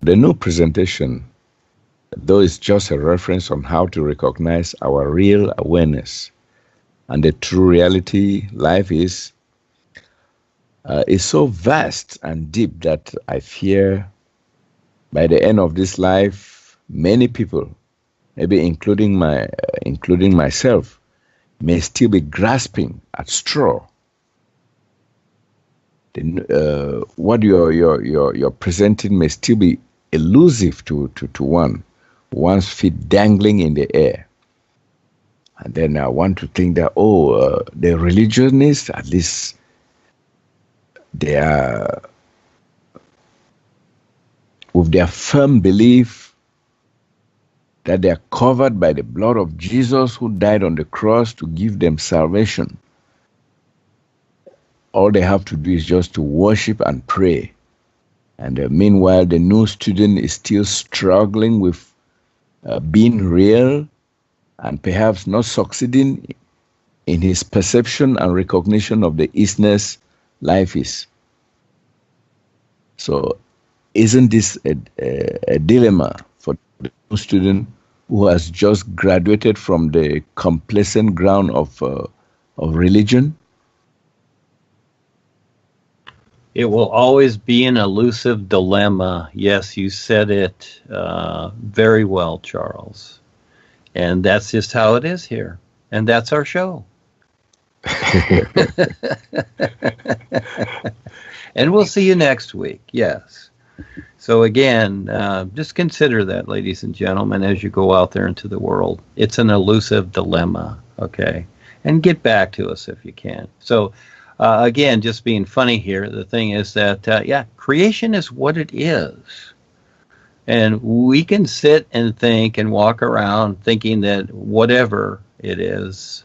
the new presentation, though it's just a reference on how to recognize our real awareness and the true reality life is so vast and deep that I fear by the end of this life, many people, maybe including myself, may still be grasping at straw. What you're presenting may still be elusive to one's feet dangling in the air. And then I want to think that, the religionists, at least they are, with their firm belief that they are covered by the blood of Jesus who died on the cross to give them salvation. All they have to do is just to worship and pray. And meanwhile, the new student is still struggling with being real and perhaps not succeeding in his perception and recognition of the ISSS life is. So isn't this a dilemma for the new student who has just graduated from the complacent ground of religion? It will always be an elusive dilemma. Yes, you said it very well, Charles. And that's just how it is here. And that's our show. And we'll see you next week. Yes. So again, just consider that, ladies and gentlemen, as you go out there into the world. It's an elusive dilemma, okay? And get back to us if you can. So again, just being funny here, the thing is that, creation is what it is. And we can sit and think and walk around thinking that whatever it is,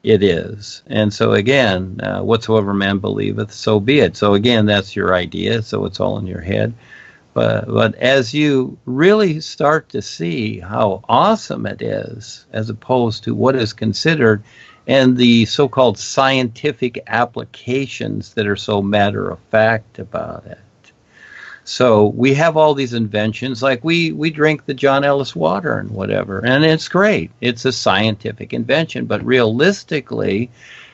it is. And so again, whatsoever man believeth, so be it. So again, that's your idea, so it's all in your head. But as you really start to see how awesome it is, as opposed to what is considered, and the so-called scientific applications that are so matter-of-fact about it. So we have all these inventions, like we drink the John Ellis water and whatever, and it's great. It's a scientific invention, but realistically,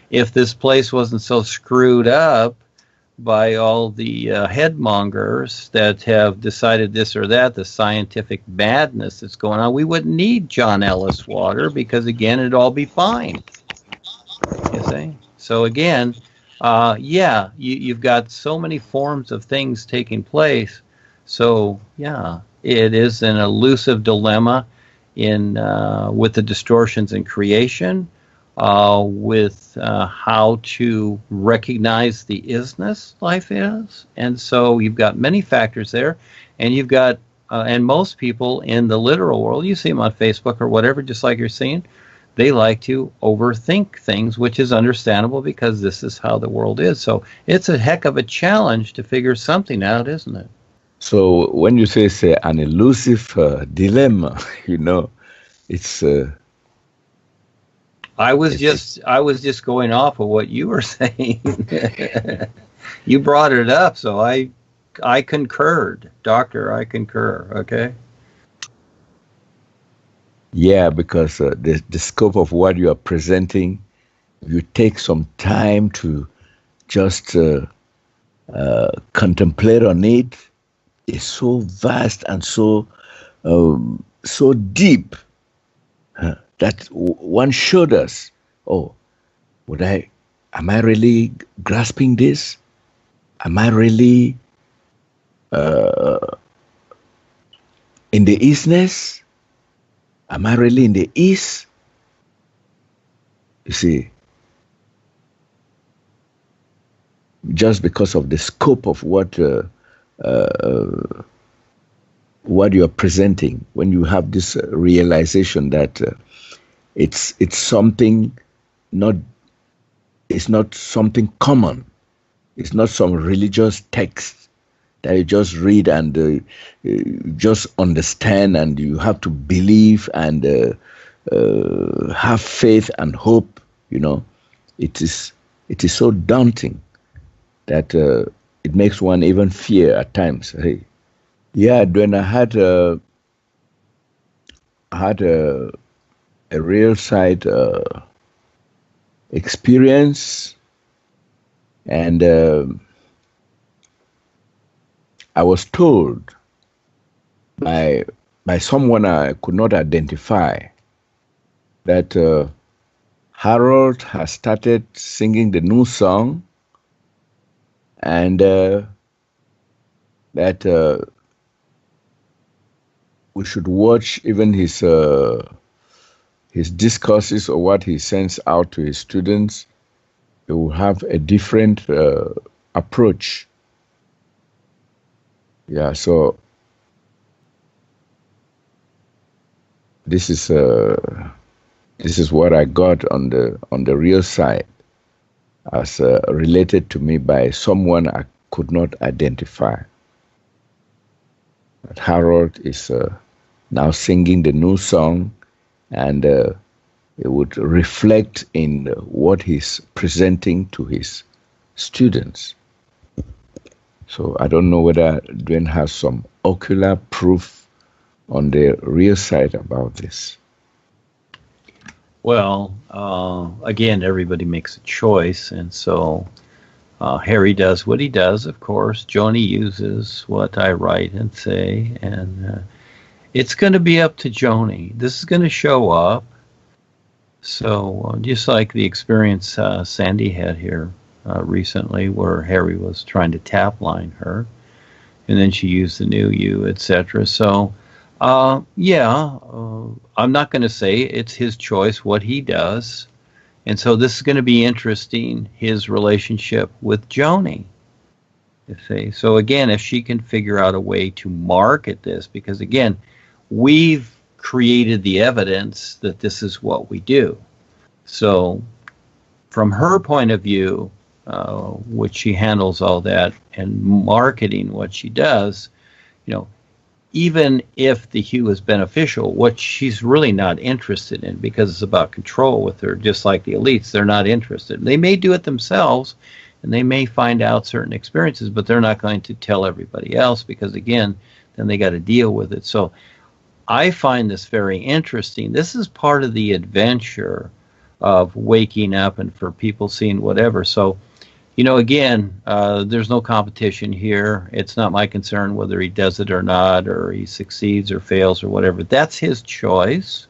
if this place wasn't so screwed up by all the headmongers that have decided this or that, the scientific madness that's going on, we wouldn't need John Ellis water because, again, it'd all be fine. You see? So again, you've got so many forms of things taking place. So yeah, it is an elusive dilemma in with the distortions in creation, with how to recognize the isness life is, and so you've got many factors there, and you've got and most people in the literal world, you see them on Facebook or whatever, just like you're seeing. They like to overthink things, which is understandable because this is how the world is. So it's a heck of a challenge to figure something out, isn't it? So when you say an elusive dilemma, it's. I was just going off of what you were saying. You brought it up, so I concurred, Doctor. I concur. Okay. Yeah, because the scope of what you are presenting, you take some time to just contemplate on it. It's so vast and so deep that one showed us, am I really grasping this? Am I really in the isness? Am I really in the East? You see, just because of the scope of what you are presenting, when you have this realization that it's something it's not something common, it's not some religious text that you just read and just understand, and you have to believe and have faith and hope. It is so daunting that it makes one even fear at times. Hey, Yeah, when I had a real side experience, and I was told by someone I could not identify that Harold has started singing the new song, and that we should watch even his discourses or what he sends out to his students. He will have a different approach. Yeah, so this is what I got on the real side, as related to me by someone I could not identify. But Harold is now singing the new song, and it would reflect in what he's presenting to his students. So I don't know whether Duane has some ocular proof on the real side about this. Well, again, everybody makes a choice, and so Harry does what he does, of course. Joni uses what I write and say, and it's going to be up to Joni. This is going to show up. So just like the experience Sandy had here recently, where Harry was trying to tap line her, and then she used the new you, etc. So, I'm not going to say it's his choice what he does. And so this is going to be interesting, his relationship with Joni. So again, if she can figure out a way to market this, because again, we've created the evidence that this is what we do. So from her point of view, which she handles all that and marketing what she does, even if the hue is beneficial, what she's really not interested in, because it's about control with her, just like the elites, they're not interested. They may do it themselves, and they may find out certain experiences, but they're not going to tell everybody else, because again, then they got to deal with it. So I find this very interesting. This is part of the adventure of waking up and for people seeing whatever. So again, there's no competition here. It's not my concern whether he does it or not, or he succeeds or fails or whatever. That's his choice.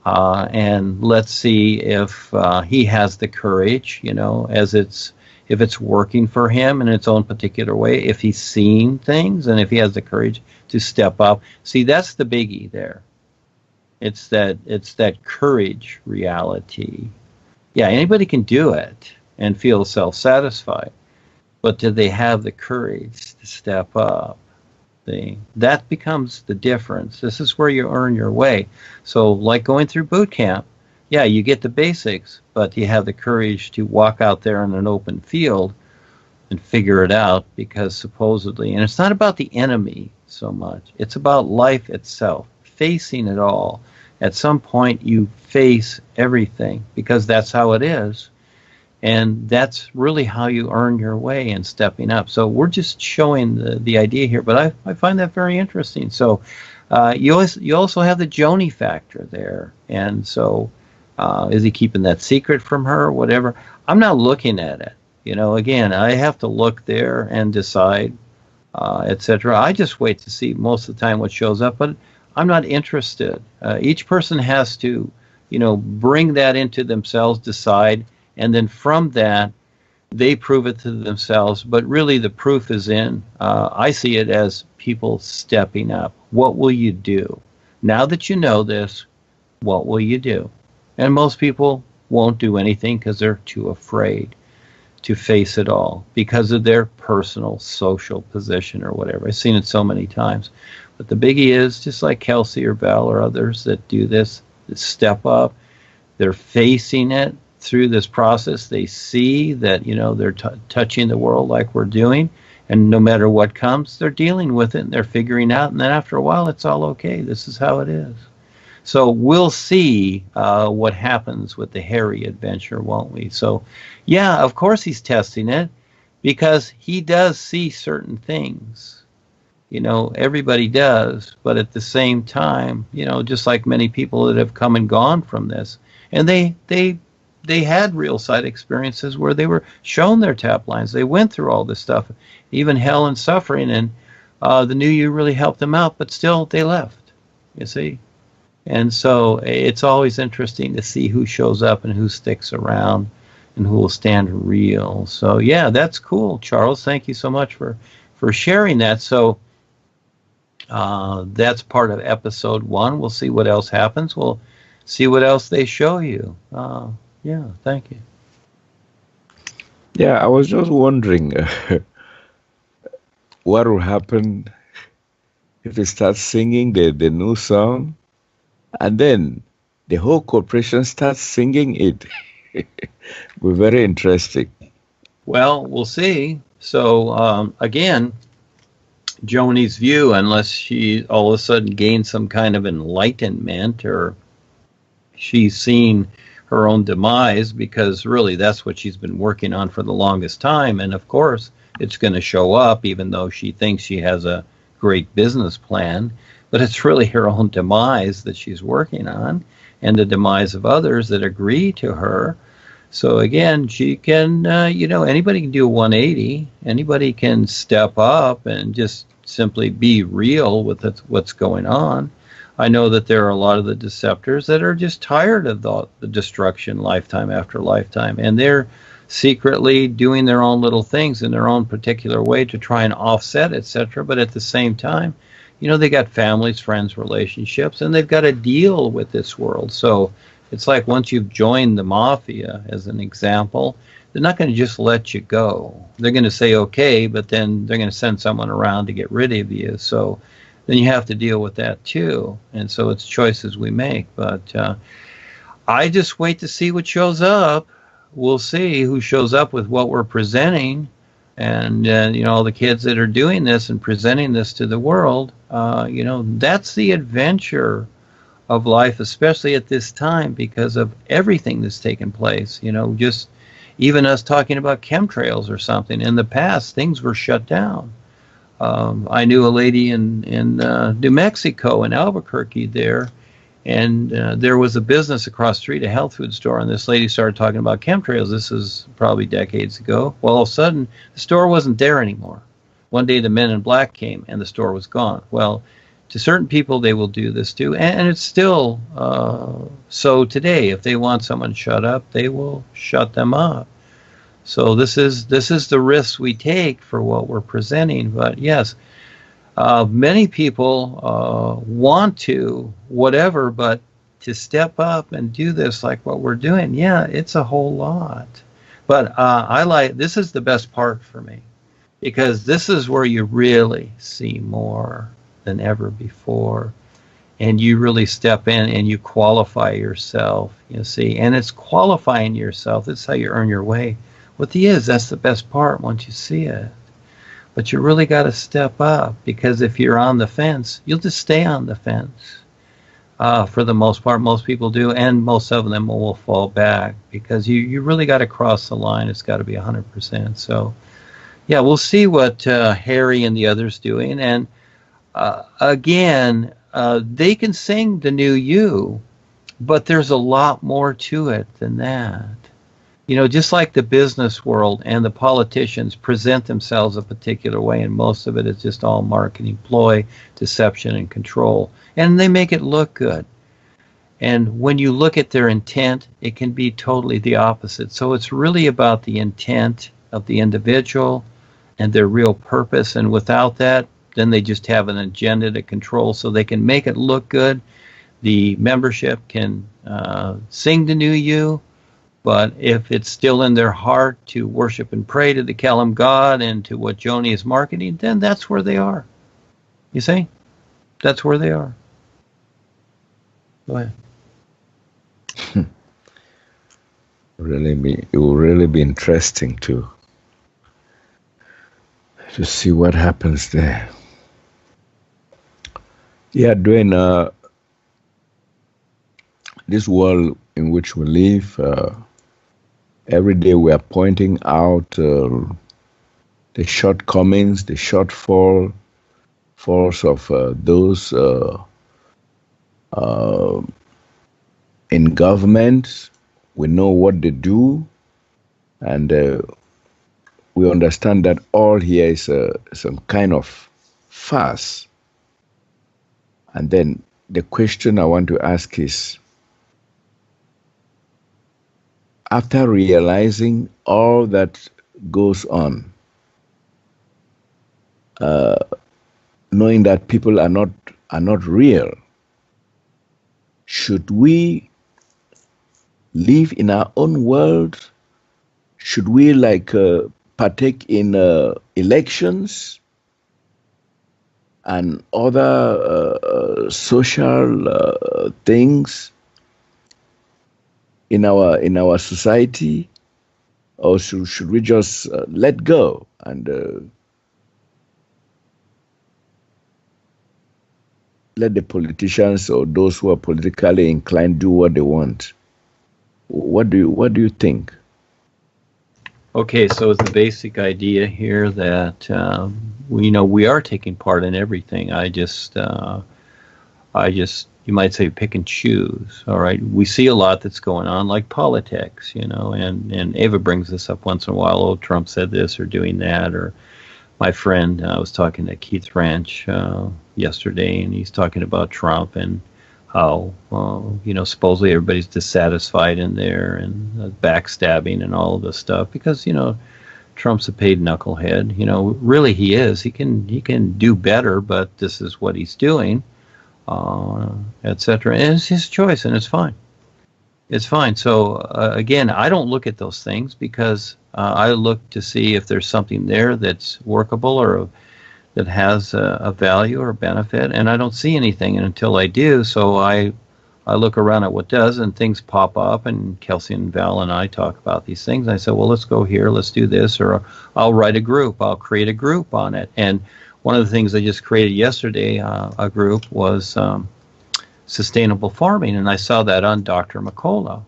And let's see if he has the courage, if it's working for him in its own particular way, if he's seeing things, and if he has the courage to step up. See, that's the biggie there. It's that courage reality. Yeah, anybody can do it and feel self-satisfied, but do they have the courage to step up? That becomes the difference. This is where you earn your way. So like going through boot camp, yeah, you get the basics, but you have the courage to walk out there in an open field and figure it out, because supposedly, and it's not about the enemy so much, it's about life itself, facing it all. At some point you face everything, because that's how it is. And that's really how you earn your way in stepping up. So we're just showing the idea here, but I find that very interesting. So you also have the Joni factor there. And so is he keeping that secret from her or whatever? I'm not looking at it. Again, I have to look there and decide, etc. I just wait to see most of the time what shows up, but I'm not interested. Each person has to, bring that into themselves, decide, and then from that, they prove it to themselves. But really, the proof is in, I see it as people stepping up. What will you do? Now that you know this, what will you do? And most people won't do anything because they're too afraid to face it all because of their personal social position or whatever. I've seen it so many times. But the biggie is, just like Kelsey or Bell or others that do this, that step up, they're facing it through this process. They see that, they're touching the world like we're doing, and no matter what comes, they're dealing with it, and they're figuring out, and then after a while, it's all okay. This is how it is. So we'll see what happens with the Harry adventure, won't we? So, yeah, of course he's testing it, because he does see certain things. Everybody does, but at the same time, just like many people that have come and gone from this, and they had real sight experiences where they were shown their tap lines. They went through all this stuff, even hell and suffering, and the new you really helped them out, but still they left, you see. And so it's always interesting to see who shows up and who sticks around and who will stand real. So yeah, that's cool, Charles. Thank you so much for sharing that. So that's part of episode 1. We'll see what else happens. We'll see what else they show you. Yeah, thank you. Yeah, I was just wondering what will happen if it starts singing the new song, and then the whole corporation starts singing it. We're very interesting. Well, we'll see. So again, Joni's view, unless she all of a sudden gains some kind of enlightenment, or she's seen her own demise, because really that's what she's been working on for the longest time. And of course, it's going to show up, even though she thinks she has a great business plan, but it's really her own demise that she's working on, and the demise of others that agree to her. So again, she can, anybody can do a 180. Anybody can step up and just simply be real with what's going on. I know that there are a lot of the deceptors that are just tired of the destruction lifetime after lifetime, and they're secretly doing their own little things in their own particular way to try and offset, etc. But at the same time, they got families, friends, relationships, and they've got to deal with this world. So it's like once you've joined the mafia, as an example, they're not going to just let you go. They're going to say, okay, but then they're going to send someone around to get rid of you. So then you have to deal with that too. And so it's choices we make. But I just wait to see what shows up. We'll see who shows up with what we're presenting. And, all the kids that are doing this and presenting this to the world, that's the adventure of life, especially at this time, because of everything that's taken place. Just even us talking about chemtrails or something. In the past, things were shut down. I knew a lady in New Mexico, in Albuquerque there, and there was a business across the street, a health food store, and this lady started talking about chemtrails. This is probably decades ago. Well, all of a sudden, the store wasn't there anymore. One day, the men in black came, and the store was gone. Well, to certain people, they will do this too, and it's still so today. If they want someone shut up, they will shut them up. So this is the risks we take for what we're presenting. But yes, many people want to whatever, but to step up and do this like what we're doing, yeah, it's a whole lot. But this is the best part for me, because this is where you really see more than ever before, and you really step in and you qualify yourself, you see. And it's qualifying yourself. That's how you earn your way. That's the best part once you see it. But you really got to step up, because if you're on the fence, you'll just stay on the fence. For the most part, most people do, and most of them will fall back, because you really got to cross the line. It's got to be 100%. So, yeah, we'll see what Harry and the others doing. And again, they can sing the new you, but there's a lot more to it than that. Just like the business world and the politicians present themselves a particular way, and most of it is just all marketing ploy, deception, and control. And they make it look good. And when you look at their intent, it can be totally the opposite. So it's really about the intent of the individual and their real purpose. And without that, then they just have an agenda to control, so they can make it look good. The membership can sing the new you. But if it's still in their heart to worship and pray to the Kalam God and to what Joni is marketing, then that's where they are. You see? That's where they are. Go ahead. It will really be interesting to see what happens there. Yeah, Duane, this world in which we live, every day we are pointing out the shortcomings, the shortfall, faults of those uh, in government. We know what they do, and we understand that all here is some kind of farce. And then the question I want to ask is, after realizing all that goes on, knowing that people are not real, should we live in our own world? Should we partake in elections and other social things in our society, or should we just let go and let the politicians or those who are politically inclined do what they want? What do you think? Okay, so it's the basic idea here that we are taking part in everything. I just you might say pick and choose. All right, we see a lot that's going on, like politics, and Ava brings this up once in a while. Oh, Trump said this or doing that, or my friend, I was talking to Keith Ranch yesterday, and he's talking about Trump and how supposedly everybody's dissatisfied in there, and backstabbing and all of this stuff because Trump's a paid knucklehead. Really he is. He can do better, but this is what he's doing, etc. And it's his choice, and it's fine. It's fine. So again, I don't look at those things because I look to see if there's something there that's workable or that has a value or benefit, and I don't see anything until I do. So I look around at what does, and things pop up, and Kelsey and Val and I talk about these things. I said, well, let's go here, let's do this, or I'll write a group, I'll create a group on it. And one of the things I just created yesterday, a group, was sustainable farming, and I saw that on Dr. McCullough.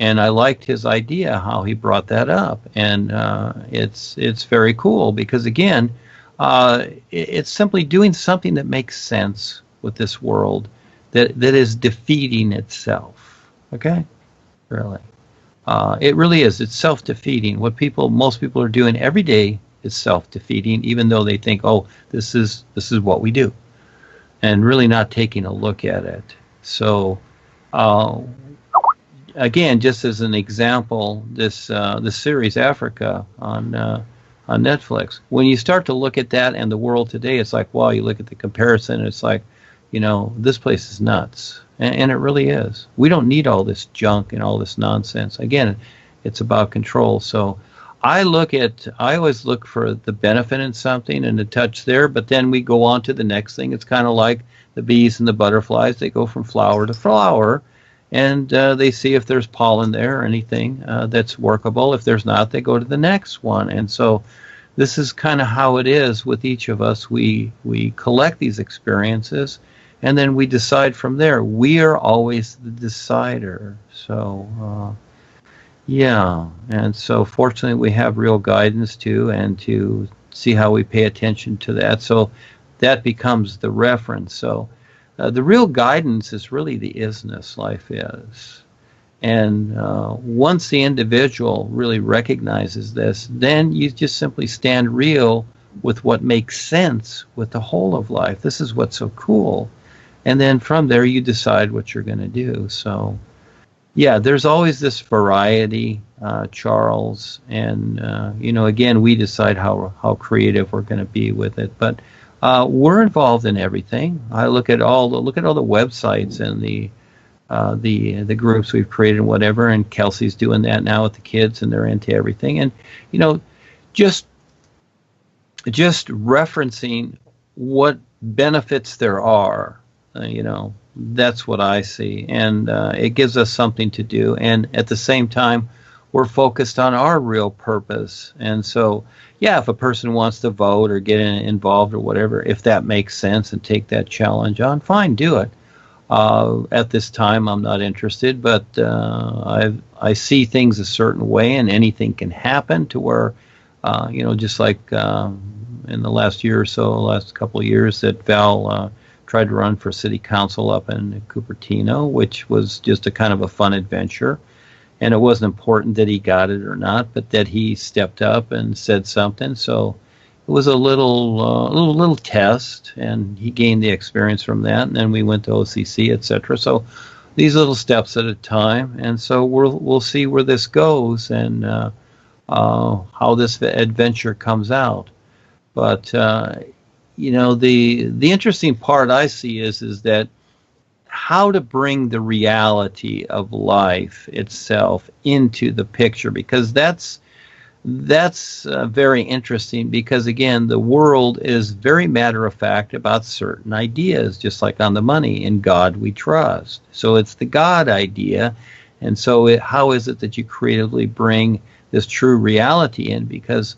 And I liked his idea, how he brought that up. And it's very cool because, again, it's simply doing something that makes sense with this world that is defeating itself. Okay? Really. It really is. It's self-defeating. What most people are doing every day is self-defeating, even though they think, oh, this is what we do, and really not taking a look at it. So, again, just as an example, this series Africa on Netflix. When you start to look at that and the world today, it's like, wow, you look at the comparison, it's like, this place is nuts. And it really is. We don't need all this junk and all this nonsense. Again, it's about control. So I always look for the benefit in something and the touch there, but then we go on to the next thing. It's kind of like the bees and the butterflies. They go from flower to flower, and they see if there's pollen there or anything that's workable. If there's not, they go to the next one. And so this is kind of how it is with each of us. We collect these experiences, and then we decide from there. We are always the decider. So, yeah. And so fortunately we have real guidance too, and to see how we pay attention to that. So that becomes the reference. So the real guidance is really the isness. Life is. And once the individual really recognizes this, then you just simply stand real with what makes sense with the whole of life. This is what's so cool. And then from there, you decide what you're going to do. So, yeah, there's always this variety, Charles. And, again, we decide how creative we're going to be with it. But we're involved in everything. I look at all the websites and the groups we've created and whatever, and Kelsey's doing that now with the kids, and they're into everything. And, just referencing what benefits there are, that's what I see. And it gives us something to do. And at the same time, we're focused on our real purpose. And so, yeah, if a person wants to vote or get involved or whatever, if that makes sense and take that challenge on, fine, do it. At this time, I'm not interested, but I see things a certain way, and anything can happen to where, just like in the last year or so, last couple of years, that Val tried to run for city council up in Cupertino, which was just a kind of a fun adventure. And it wasn't important that he got it or not, but that he stepped up and said something. So it was a little test, and he gained the experience from that. And then we went to OCC, etc. So these little steps at a time, and so we'll see where this goes and how this adventure comes out. But you know, the interesting part I see is that how to bring the reality of life itself into the picture, because that's very interesting, because again, the world is very matter of fact about certain ideas, just like on the money. In God we trust. So it's the God idea. And so how is it that you creatively bring this true reality in? Because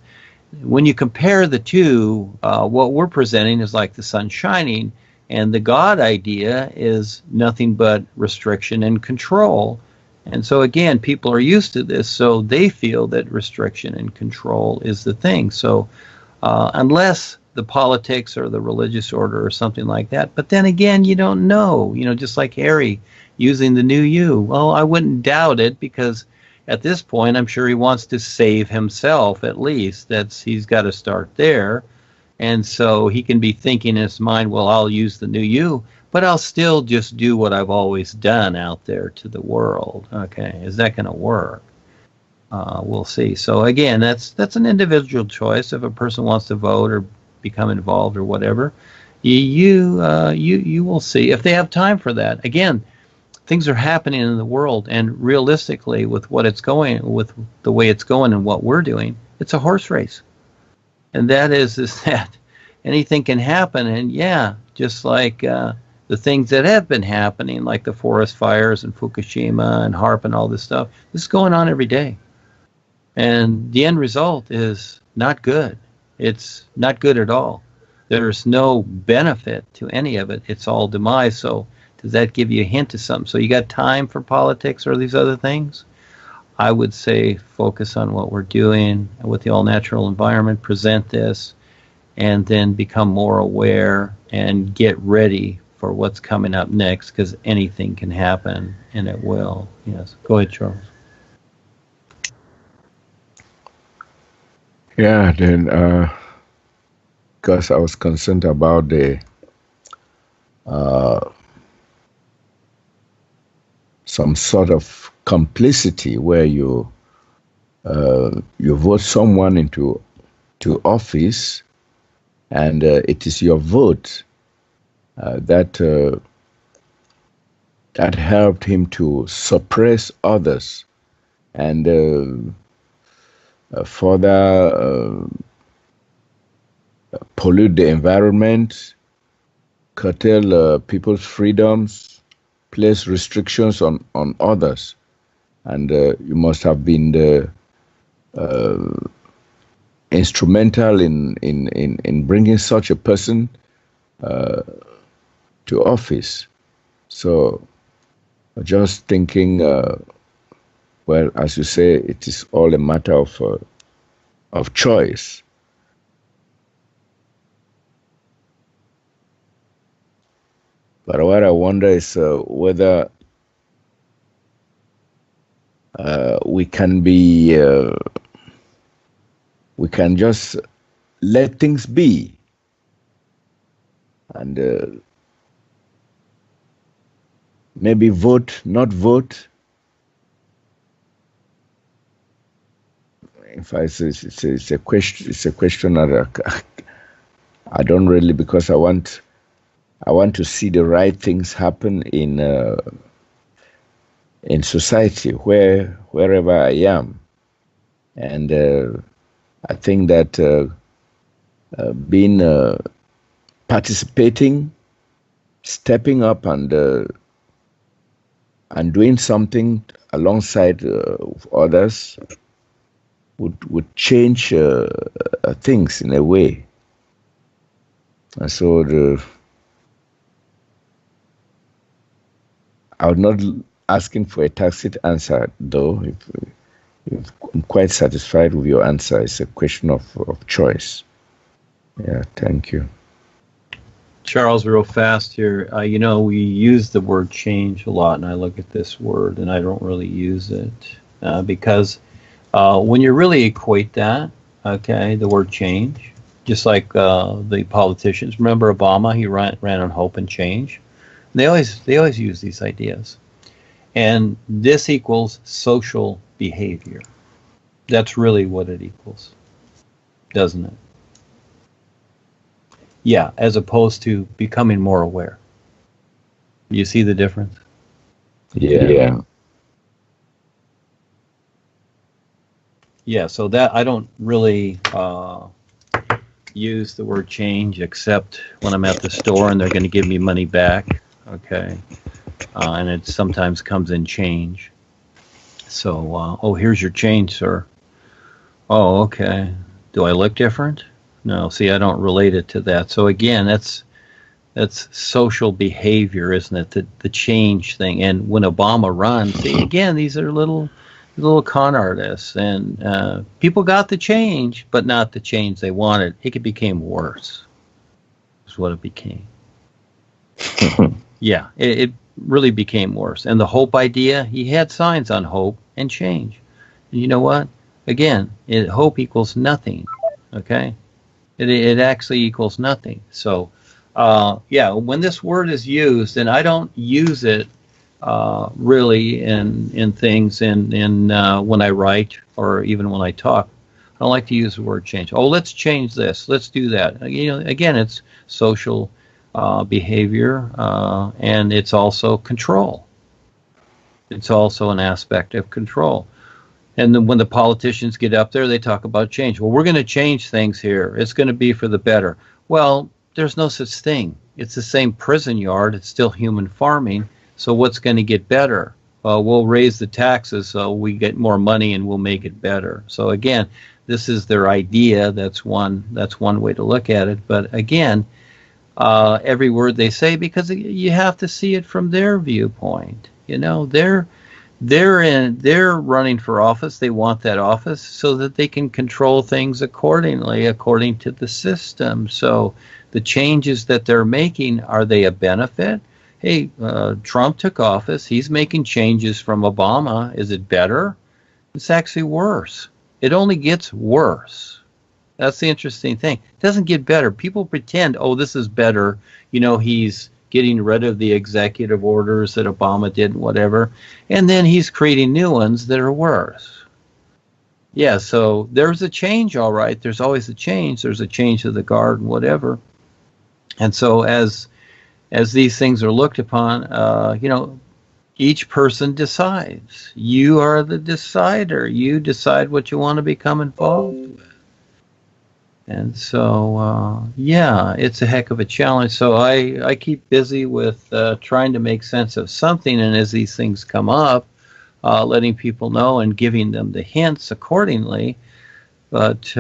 when you compare the two, what we're presenting is like the sun shining, and the God idea is nothing but restriction and control. And so again, people are used to this, so they feel that restriction and control is the thing. So unless the politics or the religious order or something like that, but then again, you don't know, just like Harry using the new you. Well, I wouldn't doubt it, because at this point, I'm sure he wants to save himself, at least. He's got to start there. And so he can be thinking in his mind, well, I'll use the new you, but I'll still just do what I've always done out there to the world. Okay, is that going to work? We'll see. So again, that's an individual choice. If a person wants to vote or become involved or whatever, you will see if they have time for that. Again, things are happening in the world, and realistically, with what it's going, with the way it's going, and what we're doing, it's a horse race. And that is that anything can happen. And yeah, just like the things that have been happening, like the forest fires and Fukushima and HARP and all this stuff, this is going on every day. And the end result is not good. It's not good at all. There's no benefit to any of it. It's all demise. So does that give you a hint of something? So you got time for politics or these other things? I would say focus on what we're doing with the all-natural environment, present this, and then become more aware and get ready for what's coming up next, because anything can happen, and it will. Yes. Go ahead, Charles. Yeah, then, because I was concerned about the some sort of complicity where you vote someone into office, and it is your vote that helped him to suppress others and further pollute the environment, curtail people's freedoms, place restrictions on others. And you must have been the instrumental in bringing such a person to office. So just thinking, well, as you say, it is all a matter of choice. But what I wonder is whether we can just let things be, and maybe vote, not vote. In fact, it's a question. It's a question that I don't really, because I want to see the right things happen in society, wherever I am. And I think that being participating, stepping up, and doing something alongside others would change things in a way. And so I would not asking for a tacit answer, though. If I'm quite satisfied with your answer. It's a question of choice. Yeah, thank you. Charles, real fast here. We use the word change a lot, and I look at this word and I don't really use it because when you really equate that, okay, the word change, just like the politicians. Remember Obama? He ran on hope and change. They always use these ideas, and this equals social behavior. That's really what it equals, doesn't it? Yeah, as opposed to becoming more aware. You see the difference? Yeah. Yeah, so that I don't really use the word change except when I'm at the store and they're going to give me money back, okay? And it sometimes comes in change. So, oh, here's your change, sir. Oh, okay. Do I look different? No, see, I don't relate it to that. So again, that's social behavior, isn't it? The change thing. And when Obama runs, see, again, these are little con artists, and people got the change, but not the change they wanted. It became worse. Is what it became. Yeah, it really became worse. And the hope idea, he had signs on hope and change. And you know what? Again, hope equals nothing. Okay, it actually equals nothing. So, yeah, when this word is used, and I don't use it really in things in when I write or even when I talk. I don't like to use the word change. Oh, let's change this. Let's do that. Again, it's social behavior, and it's also control. It's also an aspect of control. And then when the politicians get up there, they talk about change. Well, we're going to change things here. It's going to be for the better. Well, there's no such thing. It's the same prison yard. It's still human farming. So what's going to get better? We'll raise the taxes so we get more money and we'll make it better. So again, this is their idea. That's one way to look at it. But again, every word they say, because you have to see it from their viewpoint. They're running for office. They want that office so that they can control things accordingly, according to the system. So the changes that they're making, are they a benefit? Hey, Trump took office. He's making changes from Obama. Is it better? It's actually worse. It only gets worse. That's the interesting thing. It doesn't get better. People pretend, oh, this is better. He's getting rid of the executive orders that Obama did and whatever. And then he's creating new ones that are worse. Yeah, so there's a change, all right. There's always a change. There's a change of the guard and whatever. And so as these things are looked upon, each person decides. You are the decider. You decide what you want to become involved with. And so, yeah, it's a heck of a challenge. So I keep busy with trying to make sense of something. And as these things come up, letting people know and giving them the hints accordingly. But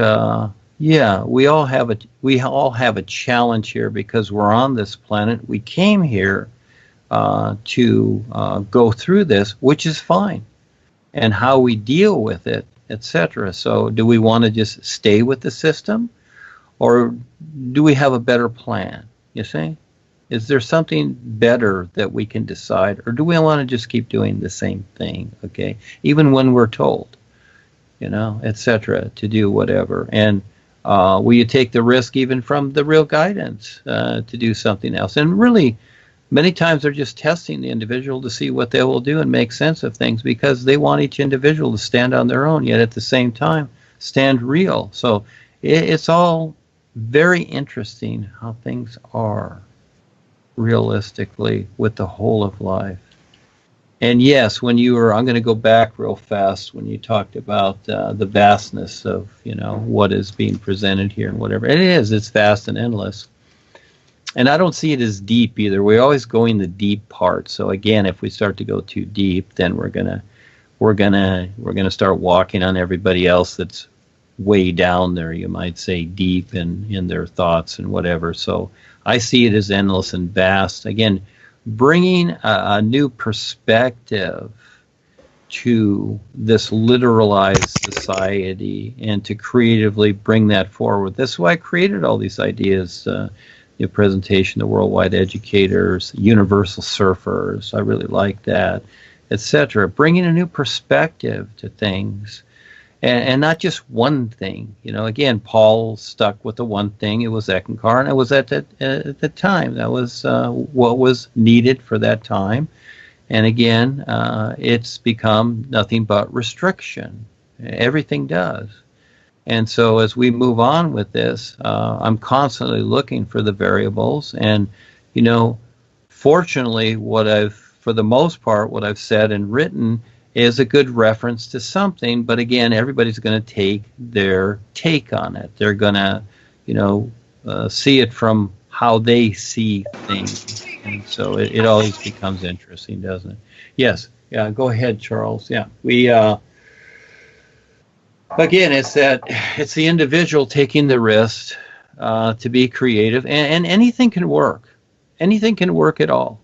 yeah, we all have a challenge here because we're on this planet. We came here to go through this, which is fine, and how we deal with it, etc. So, do we want to just stay with the system, or do we have a better plan? You see, is there something better that we can decide, or do we want to just keep doing the same thing? Okay, even when we're told, etc., to do whatever. And will you take the risk even from the real guidance to do something else? And really, many times they're just testing the individual to see what they will do and make sense of things, because they want each individual to stand on their own, yet at the same time stand real. So it's all very interesting how things are realistically with the whole of life. And yes, when I'm going to go back real fast, when you talked about the vastness of, what is being presented here and whatever. It's vast and endless. And I don't see it as deep either. We're always going the deep part. So again, if we start to go too deep, then we're gonna start walking on everybody else that's way down there, you might say, deep in their thoughts and whatever. So I see it as endless and vast. Again, bringing a new perspective to this literalized society and to creatively bring that forward. That's why I created all these ideas, your presentation, the worldwide educators, universal surfers, I really like that, etc. Bringing a new perspective to things. And not just one thing. You know, again, Paul stuck with the one thing. It was Eckankar, and it was at the time. That was what was needed for that time. And again, it's become nothing but restriction. Everything does. And so as we move on with this, I'm constantly looking for the variables. And, you know, fortunately, for the most part, what I've said and written is a good reference to something, but again, everybody's going to take their take on it. They're going to, you know, see it from how they see things, and so it always becomes interesting, doesn't it? Yes, yeah. Go ahead, Charles. Yeah, we again, it's the individual taking the risk to be creative, and anything can work. Anything can work at all.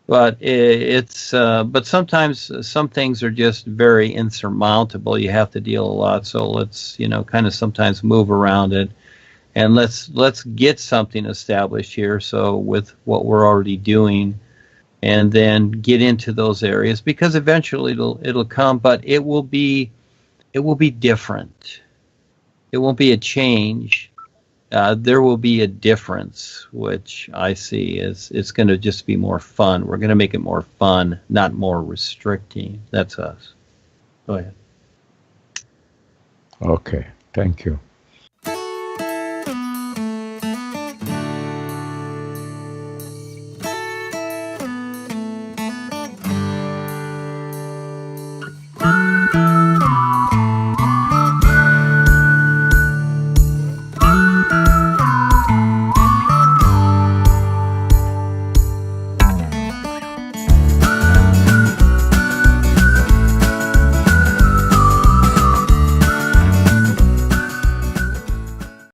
But but sometimes some things are just very insurmountable. You have to deal a lot. So let's, you know, kind of sometimes move around it, and let's get something established here. So with what we're already doing, and then get into those areas, because eventually it'll come, but it will be different. It won't be a change. There will be a difference, which I see as it's going to just be more fun. We're going to make it more fun, not more restricting. That's us. Go ahead. Okay, thank you.